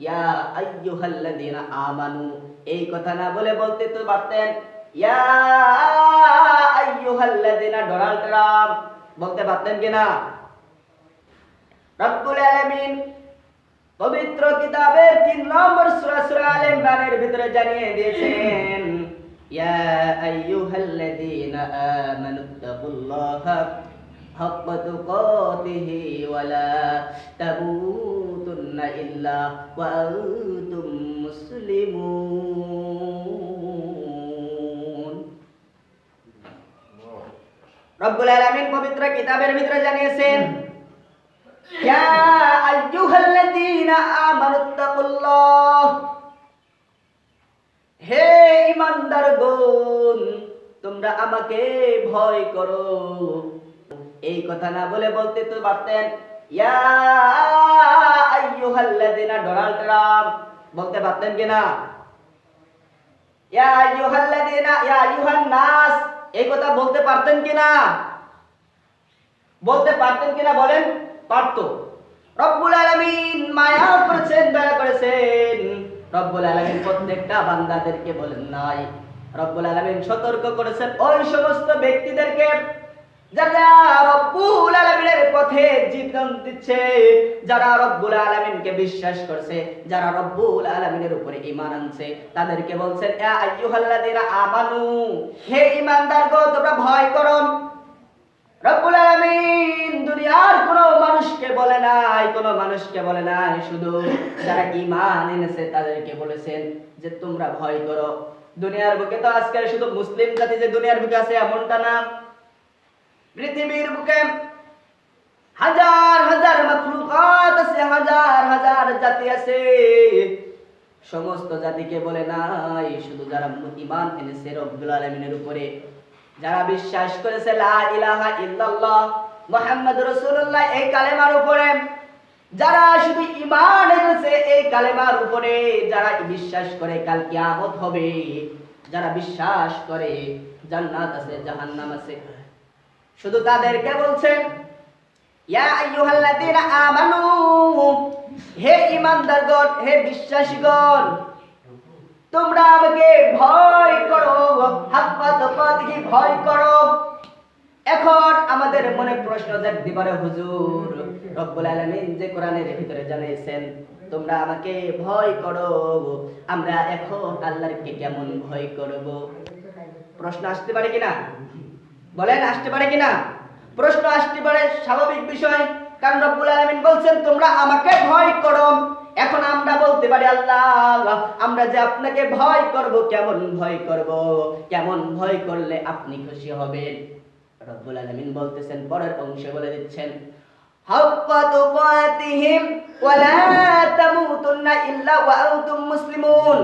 ইয়া আইয়ুহাল্লাযীনা আমানু, এই কথা না বলে বলতে তো পারতেন ইয়া আইয়ুহাল্লাযীনা ডোনাল্ড ট্রাম্প, বলতে পারতেন কিনা? রব্বুল আলামিন পবিত্র কিতাবের 3 নম্বর সূরা সূরা আলে ইমরানের ভিতরে জানিয়ে দিয়েছেন ইয়া আইয়ুহাল্লাযীনা আমানুত্তাকুল্লাহা হাক্কা তুকাতিহি ওয়া লা তামুতুন্না ইল্লা ওয়া আনতুম মুসলিমুন। রব্বুল আলামিন পবিত্র কিতাবের ভিতরে জানিয়েছেন ইয়া আইয়ুহাল্লাযীনা আমানুত্তাকুল্লাহ, হে ঈমানদারগণ তোমরা আমাকে ভয় করো। এই কথা না বলে বলতে তো পারতেন ইয়া আইয়ুহাল্লাযীনা ডোনাল্ড ট্রাম্প, বলতে পারতেন কিনা? ইয়া আইয়ুহাল্লাযীনা ইয়া আইয়ুহান নাস, এই কথা বলতে পারতেন কিনা? বলতে পারতেন কিনা বলেন? পারতো। রব্বুল আলামিন মায়া করেছেন, দয়া করেছেন। রব্বুল আলামিন প্রত্যেকটা বান্দাদেরকে বলেন নাই, রব্বুল আলামিন সতর্ক করেছেন ওই সমস্ত ব্যক্তিদেরকে যারা রব্বুল আলামিনের পথে জীবন দিচ্ছে, যারা রব্বুল আলামিনকে বিশ্বাস করছে, যারা রব্বুল আলামিনের উপরে ঈমান আনছে, তাদেরকে বলছেন ইয়া আইয়ুহাল্লাযীনা আমানু, হে ঈমানদারগণ তোমরা ভয় করো। রব্বুল আলামিন দুনিয়ার কোনো মানুষকে বলে নাই, শুধু যারা ঈমান এনেছে তাদেরকে বলেছেন যে তোমরা ভয় করো। দুনিয়ার বুকে তো আজকাল শুধু মুসলিম জাতি যে দুনিয়ার বুকে আছে এমনটা না, পৃথিবীর বুকে হাজার হাজার মাখলুকাত আছে, হাজার হাজার জাতি আছে। সমস্ত জাতিকে বলে নাই, শুধু যারা ঈমান এনেছে রব্বুল আলামিনের উপরে, যারা বিশ্বাস করেছে লা ইলাহা ইল্লাল্লাহ মুহাম্মাদুর রাসূলুল্লাহ এই কালেমার উপরে, যারা শুধু ঈমান এনেছে এই কালেমার উপরে, যারা বিশ্বাস করে কাল কিয়ামত হবে, যারা বিশ্বাস করে জান্নাত আছে জাহান্নাম আছে, শুধু তাদেরকে বলছেন ইয়া আইয়ুহাল্লাযীনা আমানু, হে ঈমানদারগণ, হে বিশ্বাসীগণ তোমরা আমাকে ভয় করো, হাক্কা তুকাতিহি, ভয় করো। এখন আমাদের মনে প্রশ্ন জাগতে পারে হুজুর রব্বুল আলামিন যে কোরআনের ভিতরে জানিয়েছেন তোমরা আমাকে ভয় করো, আমরা এখন আল্লাহকে কেমন ভয় করব? প্রশ্ন আসতে পারে কিনা বলেন? আসতে পারে কিনা? প্রশ্ন আসতে পারে, স্বাভাবিক বিষয়, কারণ রব্বুল আলামিন বলছেন তোমরা আমাকে ভয় করো। এখন আমরা বলতে পারি আল্লাহ আমরা যে আপনাকে ভয় করব, কেমন ভয় করব, কেমন ভয় করলে আপনি খুশি হবেন? রব্বুল আলামিন বলতেছেন, পরের অংশে বলে দিচ্ছেন হাক্কা তুকাতিহিম ওয়া লা তামুতুন্না ইল্লা ওয়া আনতুম মুসলিমুন।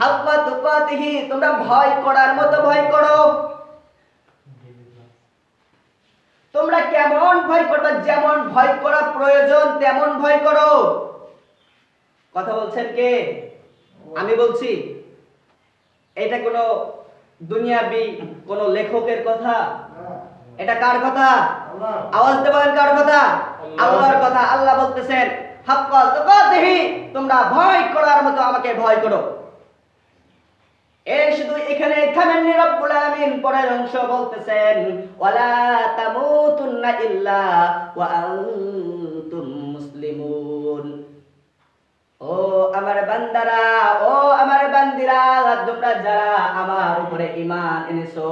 হাক্কা তুকাতিহি, তোমরা ভয় করার মতো ভয় করো। তোমরা কেমন ভয় করবে? যেমন ভয় করা প্রয়োজন তেমন ভয় করো। কথা বলছেন কে? আমি বলছি। এটা কোনো দুনিয়াবি কোন লেখকের কথা? এটা কার কথা? আওয়াজ দিয়ে বলেন কার কথা? আল্লাহর কথা। আল্লাহ বলতেছেন হাক্কা তুকাতিহি, তোমরা ভয় করার মতো আমাকে ভয় করো। এই শুধু এখানে থামেননি, রব্বুল আলামিন পরের অংশ বলতেছেন ওয়ালা তামুতুন্না ইল্লা ওয়া আনতুম মুসলিমুন। ও আমার বান্দারা, ও আমার বান্দিরা, তোমরা যারা আমার উপরে ঈমান এনেছো,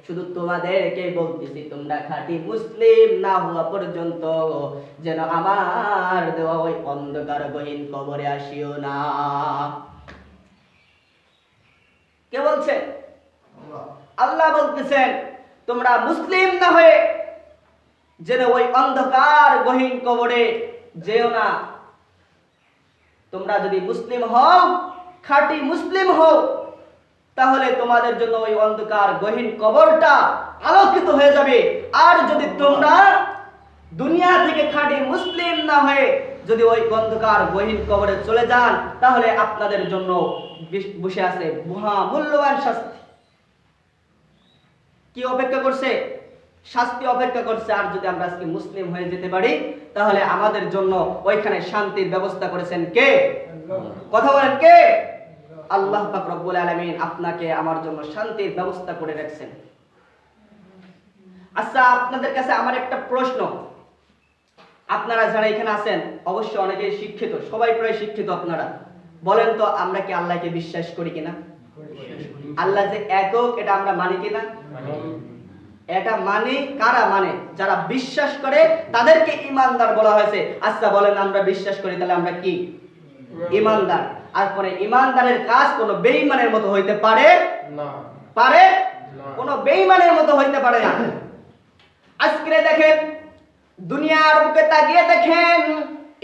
শুধু তোমাদেরকে বলতেছি তোমরা খাঁটি মুসলিম না হওয়া পর্যন্ত যেন আমার দেওয়া ওই অন্ধকার গহীন কবরে আসিও না। কে বলছে? আল্লাহ বলতেছেন তোমরা মুসলিম না হয়ে যেন ওই অন্ধকার গহীন কবরে যেও না। তোমরা যদি মুসলিম হও, খাঁটি মুসলিম হও, তাহলে তোমাদের জন্য ওই অন্ধকার গহীন কবরটা আলোকিত হয়ে যাবে। আর যদি তোমরা দুনিয়া থেকে খাঁটি মুসলিম না হয়ে যদি ওই অন্ধকার গহীন কবরে চলে যান, তাহলে আপনাদের জন্য বসে আছে মহা মূল্যবান শাস্তি। কি অপেক্ষা করছে? শাস্তি অপেক্ষা করছে। আর যদি আমরা আজকে মুসলিম হয়ে যেতে পারি তাহলে আমাদের জন্য ওইখানে শান্তির ব্যবস্থা করেছেন কে? কথা বলেন কে? আল্লাহ পাক রব্বুল আলামিন আপনাকে আমার জন্য শান্তির ব্যবস্থা করে রাখছেন। আচ্ছা, আপনাদের কাছে আমার একটা প্রশ্ন, আপনারা যারা এখানে আছেন অবশ্য অনেকেই শিক্ষিত, সবাই প্রায় শিক্ষিত, আপনারা বলেন তো আমরা কি আল্লাহকে বিশ্বাস করি কিনা? আল্লাহ যে একক এটা আমরা মানি কিনা? এটা মানে কারা মানে? যারা বিশ্বাস করে তাদেরকে ঈমানদার বলা হয়েছে। আচ্ছা বলেন আমরা বিশ্বাস করি তাহলে আমরা কি? ঈমানদার। আর পরে ঈমানদারের কাজ কোনো বেঈমানের মতো হইতে পারে না, পারে না, কোনো বেঈমানের মতো হইতে পারে না। আজকে দেখেন দুনিয়ার মুখে তাকিয়ে দেখেন,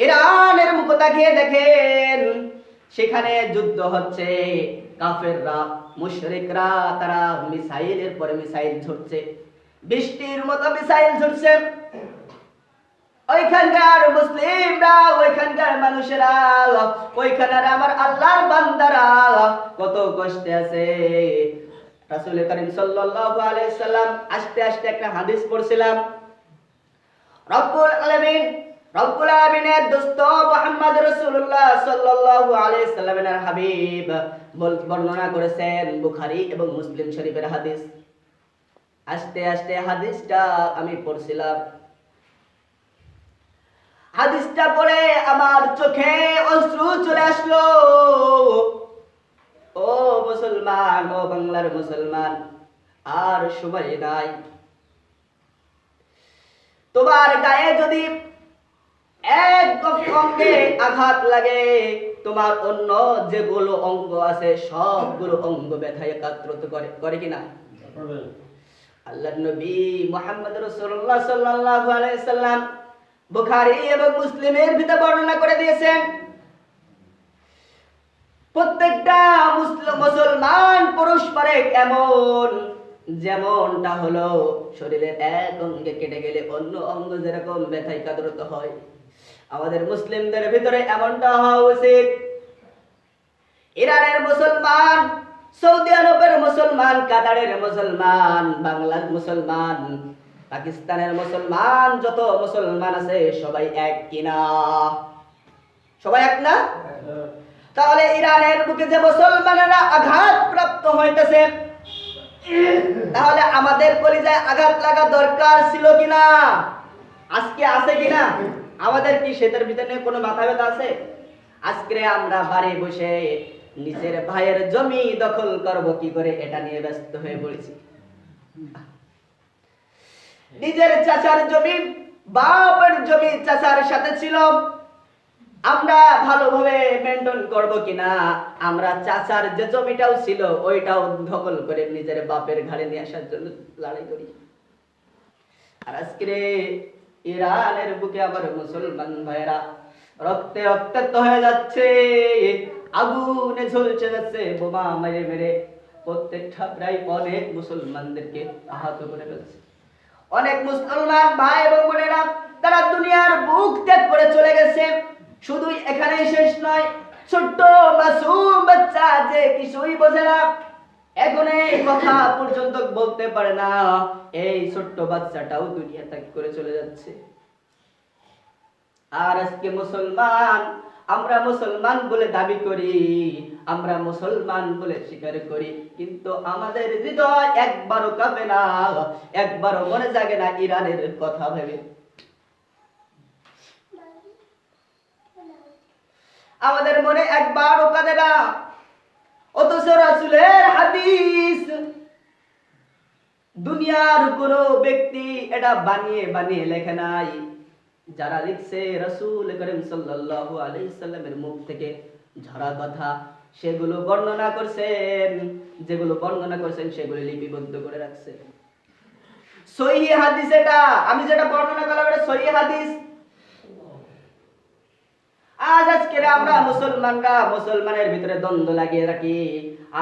ইরানের মুখে তাকিয়ে দেখেন, সেখানে যুদ্ধ হচ্ছে, কাফেররা মুশরিকরা তারা মিসাইলের পরে মিসাইল ছুড়ছে, বৃষ্টির মতো মিসাইল ছুড়ছে। ওইখানকার মুসলিমরা, ওইখানকার মানুষেরা, ওইখানের আমার আল্লাহর বান্দারা কত কষ্টে আছে। রাসূল করিম সাল্লাল্লাহু আলাইহি সাল্লাম আস্তে আস্তে একটা হাদিস পড়ছিলাম। রব্বুল আলামিনের দোস্ত মুহাম্মদ রাসূলুল্লাহ সাল্লাল্লাহু আলাইহি সাল্লামের হাবিব বর্ণনা করেছেন, বুখারী এবং মুসলিম শরীফের হাদিস। আস্তে আস্তে হাদিসটা আমি পড়ছিলাম, হাদিসটা পড়ে আমার চোখে অশ্রু চলে আসলো। ও মুসলমান, ও বাংলার মুসলমান, আর সময় নাই। তোমার গায়ে যদি এক অঙ্গে আঘাত লাগে, তোমার অন্য যেগুলো অঙ্গ আছে সবগুলো অঙ্গ ব্যথায় একাত্রত করে কিনা? আল্লাহর নবী মুহাম্মদ রাসূলুল্লাহ সাল্লাল্লাহু আলাইহি সাল্লাম বুখারী এবং মুসলিমের ভিতরে বর্ণনা করে দিয়েছেন, প্রত্যেকটা মুসলমান পুরুষ পারে এমন, যেমনটা হলো শরীরের এক অঙ্গে কেটে গেলে অন্য অঙ্গ যেরকম ব্যথায় কাতরত হয়, আমাদের মুসলিমদের ভিতরে এমনটা হওয়া উচিত। ইরানের মুসলমান, সৌদি আরবের মুসলমান, কাতারের মুসলমান, বাংলার মুসলমান, পাকিস্তানের মুসলমান, যত মুসলমান আছে সবাই এক কিনা? সবাই এক না? তাহলে ইরানের বুকে যে মুসলমানেরা আঘাত প্রাপ্ত হইতেছে, তাহলে আমাদের কলিজায় আঘাত লাগা দরকার ছিল কিনা? আজকে আছে কিনা? আমাদের কি সেটার ভিতরে কোনো মাথা ব্যথা আছে? আজকে আমরা বাড়ি বসে নিজের ভাইয়ের জমি দখল করব কি করে এটা নিয়ে ব্যস্ত হয়ে পড়েছি। নিজের চাচার জমি, বাপের জমি চাচার সাথে ছিল, আমরা ভালোভাবে মেইনটেইন করব কিনা, আমরা চাচার যে জমিটাও ছিল ওইটাও দখল করে নিজের বাপের ঘাড়ে নিয়ে আসার জন্য লড়াই করি। আর আজকে ইরানের বুকে আবার মুসলমান ভাইরা রক্তে রক্তাক্ত হয়ে যাচ্ছে, আগুনে ঝলসে যাচ্ছে, বোমা মেরে মেরে প্রত্যেকটা প্রায় অনেক মুসলমানদেরকে আহত করে ফেলছে। অনেক মুসলমান ভাই এবং বোনেরা তারা দুনিয়ার বুক ত্যাগ করে চলে গেছে। শুধু এখানেই শেষ নয়, ছোট্ট মাসুম বাচ্চা যে কিছুই বোঝে না, এখন এই কথা পর্যন্ত বলতে পারে না, এই ছোট্ট বাচ্চাটাও দুনিয়া ত্যাগ করে চলে যাচ্ছে। আর আজকে মুসলমান, আমরা মুসলমান বলে দাবি করি, আমরা মুসলমান বলে স্বীকার করি, কিন্তু আমাদের হৃদয় একবারও কাঁপে না, একবারও মনে জাগে না ইরানের কথা ভেবে। আমাদের মনে একবারও কাঁদে না। অথচ রাসূলের হাদিস, দুনিয়ার কোন ব্যক্তি এটা বানিয়ে বানিয়ে লেখে নাই। যারা লিখছে রাসূল করিম সাল্লাল্লাহু আলাইহি সাল্লামের মুখ থেকে ঝরা কথা, সেগুলো বর্ণনা করছেন, যেগুলো বর্ণনা করছেন সেগুলো লিপিবদ্ধ করে রাখছে। সহিহ হাদিস, এটা আমি যেটা বর্ণনা করলাম এটা সহিহ হাদিস। আজ আজকে আমরা মুসলমানরা মুসলমানের ভিতরে দ্বন্দ্ব লাগিয়ে রাখি,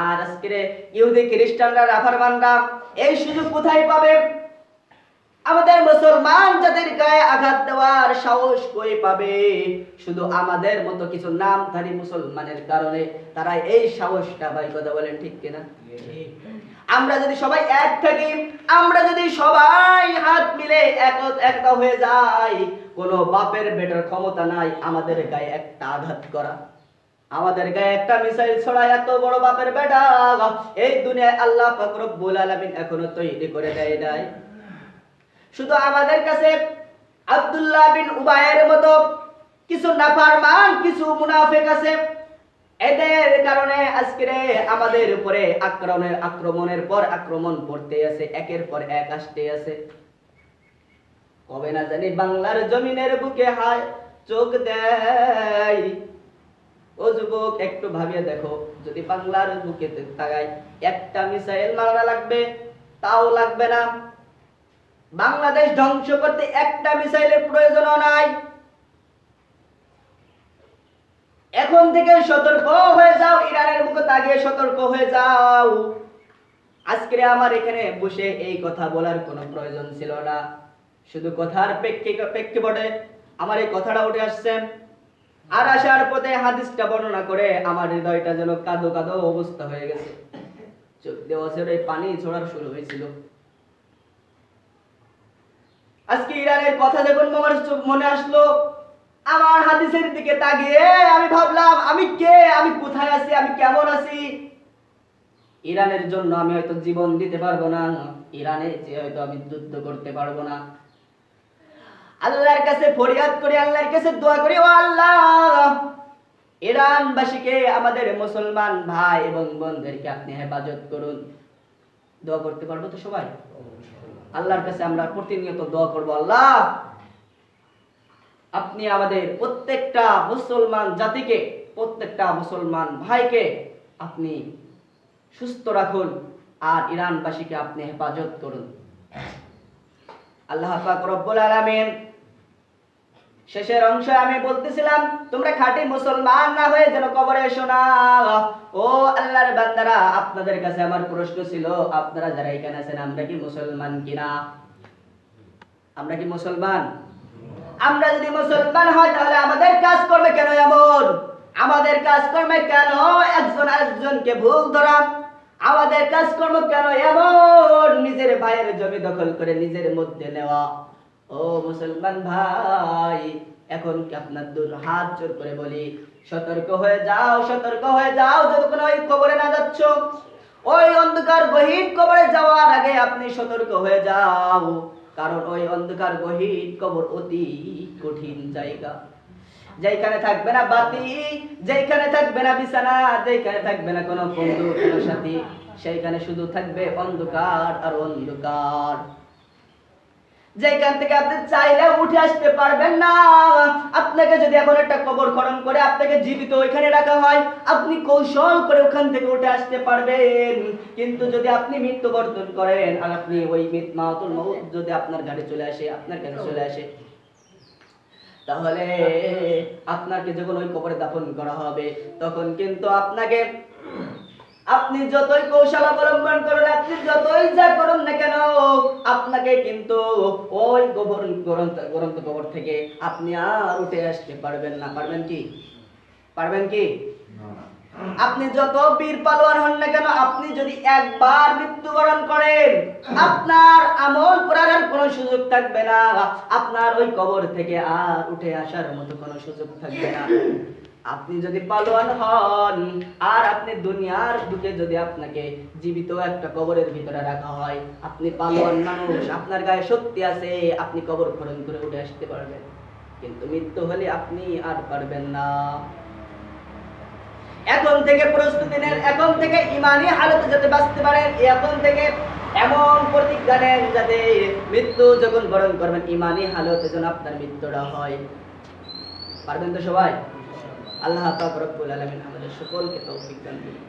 আর আজকে ইহুদি খ্রিস্টানরা রাফারমানরা এই সুযোগ কোথায় পাবে? আমাদের মুসলমান যাদের গায়ে আঘাত দেওয়ার সাহস কই পাবে? শুধু আমাদের মতো কিছু নামধারী মুসলমানের কারণে তারা এই সাহসটা পায়। কথা বলেন ঠিক কিনা? আমরা যদি সবাই এক থাকি, আমরা যদি সবাই হাত মিলে একটা হয়ে যাই, কোনো বাপের বেটার ক্ষমতা নাই আমাদের গায়ে একটা আঘাত করা, আমাদের গায়ে একটা মিসাইল ছড়ায়। এত বড় বাপের বেটা এই দুনিয়ায় আল্লাহ পাক রব্বুল আলামিন এখনো তৈরি করে দেয় নাই। শুধু আমাদের কাছে আব্দুল্লাহ বিন উবাইয়ের মতো কিছু নাফরমান, কিছু মুনাফিক আছে। এদের কারণে আজকে আমাদের উপরে আক্রমণের পর আক্রমণ পড়তে আছে, একের পর এক আসতে আছে। কবে না জানি বাংলার জমিনের বুকে হায় চোখ দেয়। ও যুবক, একটু ভাবিয়ে দেখো, যদি বাংলার বুকে তাকায় একটা মিসাইল মারা লাগবে, তাও লাগবে না। বাংলাদেশ ধ্বংস করতে একটা মিসাইলের প্রয়োজনও নাই। এখন থেকে সতর্ক হয়ে যাও, ইরানের মুখে তাকিয়ে সতর্ক হয়ে যাও। আজকে আমার এখানে বসে এই কথা বলার কোনো প্রয়োজন ছিল না, শুধু কথার প্রেক্ষাপটে আমার এই কথাটা উঠে আসছে। আর আসার পথে হাদিসটা বর্ণনা করে আমার হৃদয়টা যেন কাঁদো কাঁদো অবস্থা হয়ে গেছে, চোখ দিয়ে অঝরে পানি ঝরা শুরু হয়েছিল। আজকে ইরানের কথা যখন আমার মনে আসলো, আমার হাদিসের দিকে তাকিয়ে আমি ভাবলাম, আমি কে, আমি কোথায় আছি, আমি কেমন আছি। ইরানের জন্য আমি হয়তো জীবন দিতে পারবো না, ইরানে যে হয়তো আমি যুদ্ধ করতে পারবো না। আল্লাহর কাছে ফরিয়াদ করি, আল্লাহর কাছে দোয়া করি, ও আল্লাহ, ইরানবাসীকে, আমাদের মুসলমান ভাই এবং বোনদেরকে আপনি হেফাজত করুন। দোয়া করতে পারবো তো সবাই? আল্লাহর কাছে আমরা প্রতিনিয়ত দোয়া করব, আল্লাহ আপনি আমাদের প্রত্যেকটা মুসলমান জাতিকে, প্রত্যেকটা মুসলমান ভাইকে আপনি সুস্থ রাখুন, আর ইরানবাসীকে আপনি হেফাজত করুন। আল্লাহ পাক রব্বুল আলামিন শেষের অংশে আমি বলতেছিলাম, তোমরা খাঁটি মুসলমান না হয়ে যেন কবরে এসো না। ও আল্লাহর বান্দারা, আপনাদের কাছে আমার প্রশ্ন ছিল, আপনারা যারা এখানে আছেন, আমরা কি মুসলমান কিনা? আমরা কি মুসলমান? আমরা যদি মুসলমান হয়, তাহলে আমাদের কাজ করবে কেন এমন? আমাদের কাজ করবে কেন একজন আরেকজনকে ভুল ধরা? আমাদের কাজকর্ম কেন এমন নিজের ভাইয়ের জমি দখল করে নিজের মধ্যে নেওয়া? ও মুসলমান ভাই, এখন কি আপনার হাত জোর করে বলি, সতর্ক হয়ে যাও, সতর্ক হয়ে যাও। যতক্ষণ ওই কবরে না যাচ্ছ, ওই অন্ধকার গহীন কবরে যাওয়ার আগে আপনি সতর্ক হয়ে যাও, কারণ ওই অন্ধকার গহীন কবর অতি কঠিন জায়গা। যেখানে থাকবে না বাতি, যেখানে থাকবে না বিছানা, যেখানে থাকবে না কোনো বন্ধু, কোনো সাথী, সেইখানে শুধু থাকবে অন্ধকার আর অন্ধকার। যেখান থেকে আপনি চাইলে উঠে আসতে পারবেন না। আপনাকে যদি এখন একটা কবর খনন করে আপনাকে জীবিত ওইখানে রাখা হয়, আপনি কৌশল করে ওখান থেকে উঠে আসতে পারবেন। কিন্তু যদি আপনি মৃত্যুবরণ করেন, আর আপনি ওই মাউতুল মউত যদি আপনার ঘাড়ে চলে আসে, আপনার কাছে চলে আসে, তাহলে আপনাকে যখন ওই কবরে দাফন করা হবে, তখন কিন্তু আপনাকে, আপনি যতই কৌশল অবলম্বন করুন, আপনি যতই যা করুন না কেন, আপনাকে কিন্তু ওই গরন্ত কবর থেকে আপনি আর উঠে আসতে পারবেন না। পারবেন কি? পারবেন কি? আপনি যত বীর পালোয়ান হন না কেন, আপনি যদি একবার মৃত্যুবরণ করেন, আপনার আমল করার আর কোনো সুযোগ থাকবে না। আপনার ওই কবর থেকে আর উঠে আসার মতো কোনো সুযোগ থাকবে না। আপনি যদি পালোয়ান হন, আর আপনি দুনিয়ার বুকে যদি আপনাকে জীবিত একটা কবরের ভিতরে রাখা হয়, আপনি পালোয়ান মানুষ, আপনার গায়ে শক্তি আছে, আপনি কবর খনন করে উঠে আসতে পারবেন। কিন্তু মৃত্যু হলে আপনি আর পারবেন না। এখন থেকে প্রস্তুতি নেন, এখন থেকে ইমানি হালতে যাতে বাঁচতে পারেন, এখন থেকে এমন প্রতিজ্ঞা নেন যাতে মৃত্যু যখন বরণ করবেন, ইমানি হালতে যেন আপনার মৃত্যুটা হয়। পারবেন তো সবাই? আল্লাহ পাক রব্বুল আলামিন আমাদের সকলকে তৌফিক দান করুন।